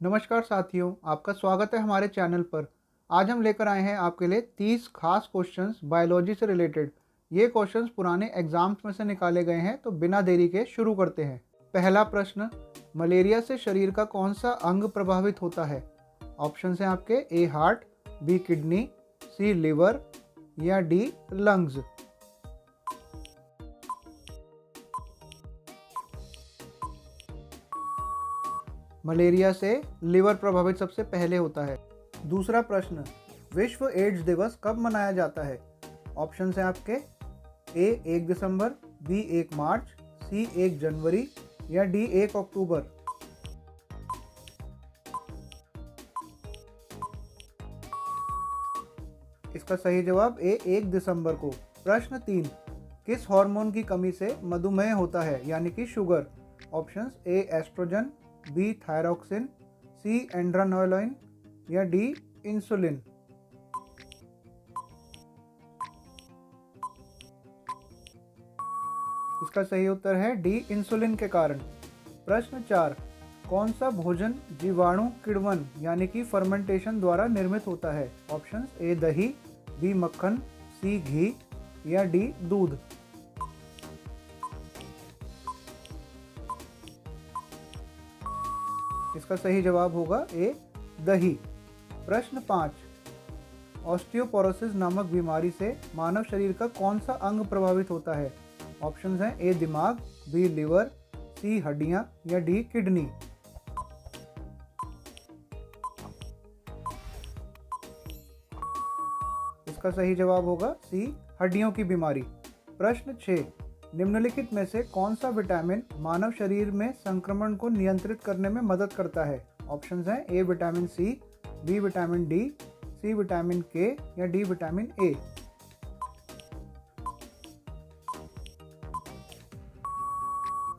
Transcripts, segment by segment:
नमस्कार साथियों, आपका स्वागत है हमारे चैनल पर। आज हम लेकर आए हैं आपके लिए 30 खास क्वेश्चंस बायोलॉजी से रिलेटेड। ये क्वेश्चंस पुराने एग्जाम्स में से निकाले गए हैं, तो बिना देरी के शुरू करते हैं। पहला प्रश्न, मलेरिया से शरीर का कौन सा अंग प्रभावित होता है? ऑप्शंस हैं आपके A heart, B kidney, C liver या डी लंग्स। मलेरिया से लिवर प्रभावित सबसे पहले होता है। दूसरा प्रश्न, विश्व एड्स दिवस कब मनाया जाता है? ऑप्शन हैं आपके ए 1 दिसंबर, बी 1 मार्च, सी 1 जनवरी या डी 1 अक्टूबर। इसका सही जवाब ए 1 दिसंबर को। प्रश्न 3, किस हार्मोन की कमी से मधुमेह होता है यानी कि sugar? Options A oestrogen, B thyroxine, C adrenaline या डी इंसुलिन। इसका सही उत्तर है डी इंसुलिन के कारण। प्रश्न 4, कौन सा भोजन जीवाणु किण्वन यानी कि फर्मेंटेशन द्वारा निर्मित होता है? ऑप्शंस ए दही, बी मक्खन, सी घी या डी दूध। इसका सही जवाब होगा ए दही। प्रश्न 5, ऑस्टियोपोरोसिस नामक बीमारी से मानव शरीर का कौन सा अंग प्रभावित होता है? ऑप्शंस हैं ए दिमाग, बी लिवर, सी हड्डियां या डी किडनी। इसका सही जवाब होगा सी हड्डियों की बीमारी। प्रश्न 6, निम्नलिखित में से कौन सा विटामिन मानव शरीर में संक्रमण को नियंत्रित करने में मदद करता है? ऑप्शंस हैं A vitamin C, B vitamin D, C vitamin K या डी विटामिन ए।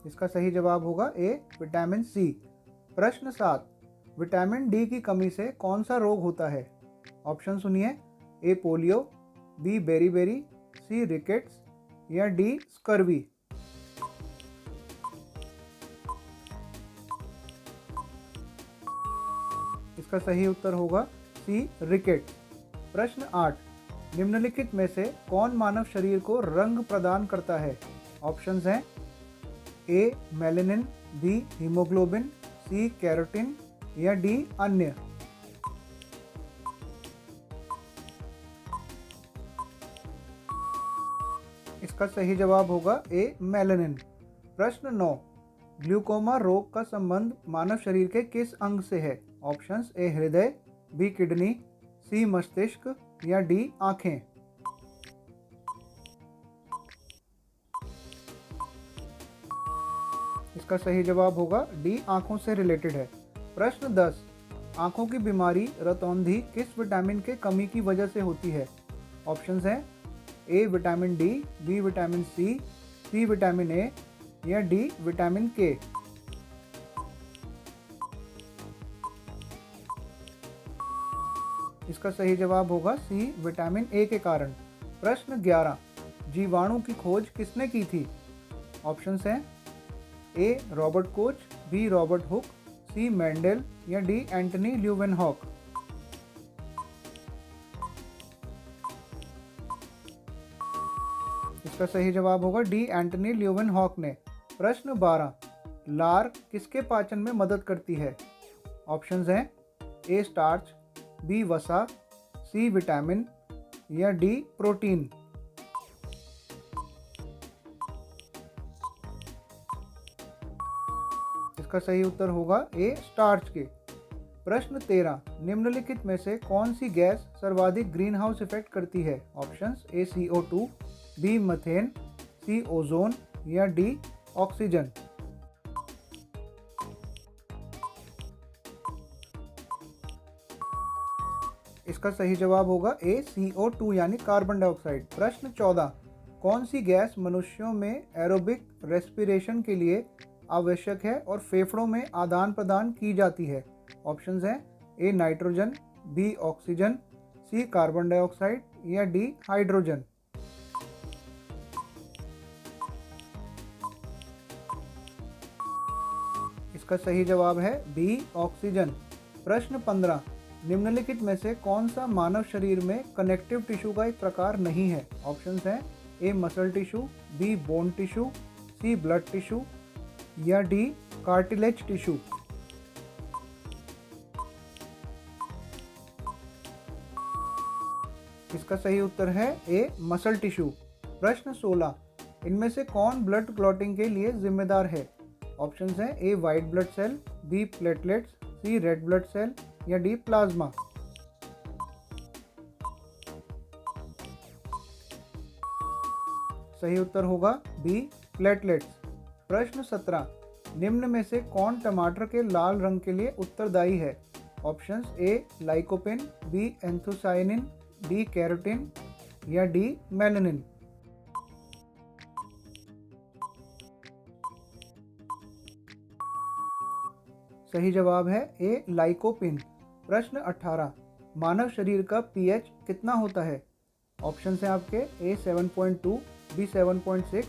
इसका सही जवाब होगा ए विटामिन सी। प्रश्न 7, विटामिन डी की कमी से कौन सा रोग होता है? ऑप्शन सुनिए, ए पोलियो, बी बेरीबेरी, सी रिकेट्स या डी स्कर्वी। इसका सही उत्तर होगा सी रिकेट। प्रश्न 8, निम्नलिखित में से कौन मानव शरीर को रंग प्रदान करता है? ऑप्शंस हैं ए मेलेनिन, बी हीमोग्लोबिन, सी कैरोटीन या डी अन्य। इसका सही जवाब होगा ए मेलेनिन। प्रश्न 9, ग्लूकोमा रोग का संबंध मानव शरीर के किस अंग से है? ऑप्शंस ए हृदय, बी किडनी, सी मस्तिष्क या डी आंखें। इसका सही जवाब होगा डी आंखों से रिलेटेड है। प्रश्न 10, आंखों की बीमारी रतौंधी किस विटामिन के कमी की वजह से होती है? ऑप्शंस हैं A vitamin D, B vitamin C vitamin A या डी विटामिन के। इसका सही जवाब होगा सी विटामिन ए के कारण। प्रश्न 11, जीवाणु की खोज किसने की थी? ऑप्शंस हैं A Robert Koch, B Robert Hooke, C Mendel या डी एंटनी ल्यूवेनहॉक। इसका सही जवाब होगा डी एंटनी ल्यूवेनहॉक ने। प्रश्न 12, लार किसके पाचन में मदद करती है? ऑप्शंस हैं ए स्टार्च, बी वसा, सी विटामिन या डी प्रोटीन। इसका सही उत्तर होगा ए स्टार्च के। प्रश्न 13, निम्नलिखित में से कौन सी गैस सर्वाधिक ग्रीन हाउस इफेक्ट करती है? Options A CO2, B methane, C ozone या डी ऑक्सीजन। इसका सही जवाब होगा ए CO2 यानी कार्बन डाइऑक्साइड। प्रश्न 14, कौन सी गैस मनुष्यों में एरोबिक रेस्पिरेशन के लिए आवश्यक है और फेफड़ों में आदान प्रदान की जाती है? ऑप्शंस हैं A nitrogen, B oxygen, C carbon dioxide या डी हाइड्रोजन। इसका सही जवाब है बी ऑक्सीजन। प्रश्न 15, निम्नलिखित में से कौन सा मानव शरीर में कनेक्टिव टिश्यू का एक प्रकार नहीं है? ऑप्शंस हैं A muscle tissue, B bone tissue, C blood tissue या डी कार्टिलेज टिश्यू। इसका सही उत्तर है ए मसल टिश्यू। प्रश्न 16, इनमें से कौन ब्लड क्लॉटिंग के लिए जिम्मेदार है? ऑप्शंस हैं A white blood cell, B platelets, C red blood cell या डी प्लाज्मा। सही उत्तर होगा बी प्लेटलेट्स। प्रश्न 17, निम्न में से कौन टमाटर के लाल रंग के लिए उत्तरदायी है? Options A lycopene, B anthocyanin, D carotene या डी मेलानिन। सही जवाब है ए लाइकोपिन। प्रश्न 18, मानव शरीर का पीएच कितना होता है? ऑप्शन हैं आपके ए 7.2, बी 7.6,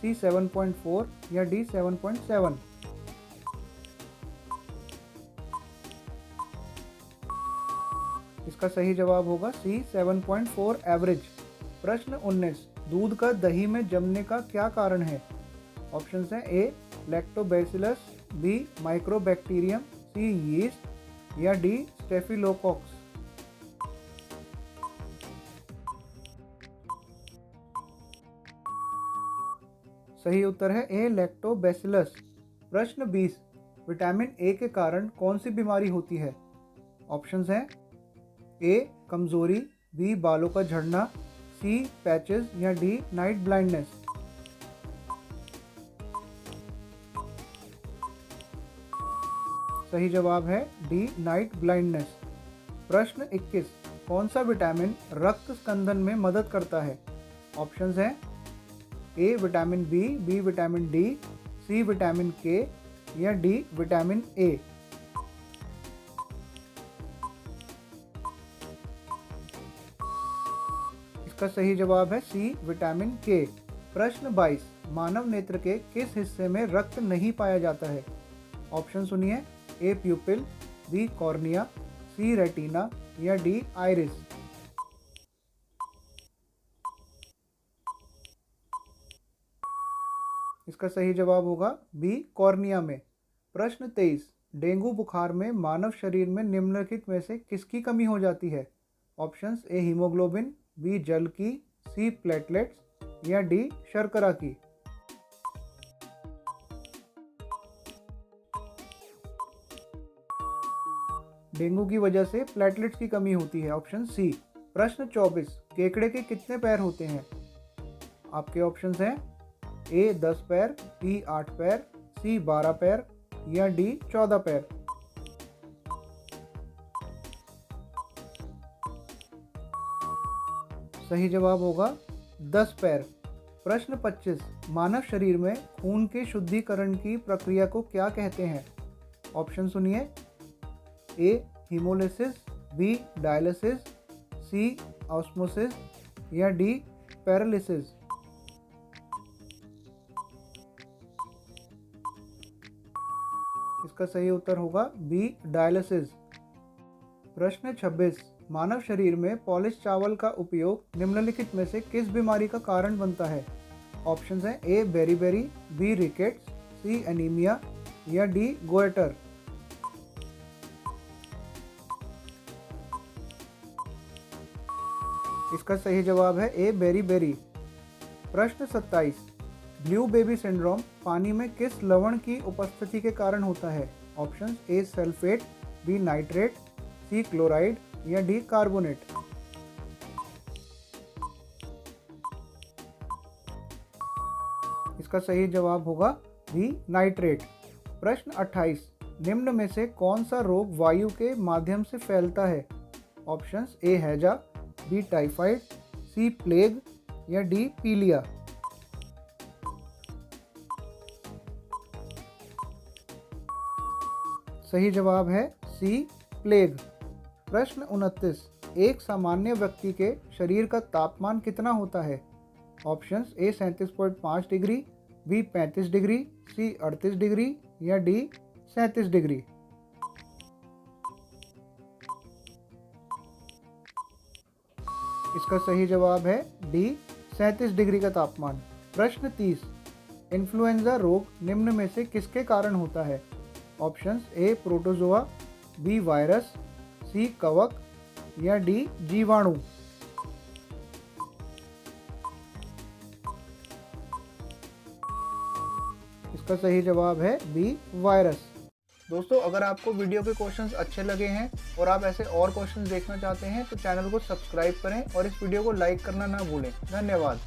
सी 7.4 या डी 7.7। इसका सही जवाब होगा सी 7.4 एवरेज। प्रश्न 19, दूध का दही में जमने का क्या कारण है? ऑप्शंस हैं ए लैक्टोबैसिलस, बी माइक्रोबैक्टीरियम, सी यीस्ट या डी स्टेफिलोकोक्स। सही उत्तर है ए लैक्टोबैसिलस। प्रश्न 20, विटामिन ए के कारण कौन सी बीमारी होती है? ऑप्शंस हैं ए कमजोरी, बी बालों का झड़ना, सी पैचेस या डी नाइट ब्लाइंडनेस। सही जवाब है डी नाइट ब्लाइंडनेस। प्रश्न 21, कौन सा विटामिन रक्त स्कंदन में मदद करता है? ऑप्शंस हैं A vitamin B, B vitamin D, C vitamin K या डी विटामिन ए। इसका सही जवाब है सी विटामिन के। प्रश्न 22, मानव नेत्र के किस हिस्से में रक्त नहीं पाया जाता है? ऑप्शन सुनिए ए प्यूपिल, बी कॉर्निया, सी रेटिना या डी आइरिस। इसका सही जवाब होगा बी कॉर्निया में। प्रश्न 23, डेंगू बुखार में मानव शरीर में निम्नलिखित में से किसकी कमी हो जाती है? ऑप्शंस ए हीमोग्लोबिन, बी जल की, सी प्लेटलेट्स या डी शर्करा की। डेंगू की वजह से प्लेटलेट्स की कमी होती है, ऑप्शन सी। प्रश्न 24, केकड़े के कितने पैर होते हैं? आपके ऑप्शंस हैं ए 10 पैर, बी 8 पैर, सी 12 पैर या डी 14 पैर। सही जवाब होगा 10 पैर। प्रश्न 25, मानव शरीर में खून के शुद्धिकरण की प्रक्रिया को क्या कहते हैं? ऑप्शन सुनिए ए हीमोलिसिस, बी डायलिसिस, सी ऑस्मोसिस या डी पैरालिसिस। इसका सही उत्तर होगा बी डायलिसिस। प्रश्न 26, मानव शरीर में पॉलिश चावल का उपयोग निम्नलिखित में से किस बीमारी का कारण बनता है? ऑप्शंस हैं ए बेरीबेरी, बी रिकेट्स, सी एनीमिया या डी गोएटर। इसका सही जवाब है ए बेरीबेरी। प्रश्न 27, ब्लू बेबी सिंड्रोम पानी में किस लवण की उपस्थिति के कारण होता है? Options A sulphate, B nitrate, C chloride या डी कार्बोनेट। इसका सही जवाब होगा बी नाइट्रेट। प्रश्न 28, निम्न में से कौन सा रोग वायु के माध्यम से फैलता है? ऑप्शंस ए हैजा, बी टाइफाइड, सी प्लेग या डी पीलिया। सही जवाब है सी प्लेग। प्रश्न 29, एक सामान्य व्यक्ति के शरीर का तापमान कितना होता है? Options A 37.5 degree, B 35 degree, C 38 degree या डी 37 डिग्री। इसका सही जवाब है डी 37 डिग्री का तापमान। प्रश्न 30, इन्फ्लुएंजा रोग निम्न में से किसके कारण होता है? Options A protozoa, B virus, C कवक या डी जीवाणु। इसका सही जवाब है बी वायरस। दोस्तों, अगर आपको वीडियो के क्वेश्चंस अच्छे लगे हैं और आप ऐसे और क्वेश्चंस देखना चाहते हैं तो चैनल को सब्सक्राइब करें और इस वीडियो को लाइक करना ना भूलें। धन्यवाद।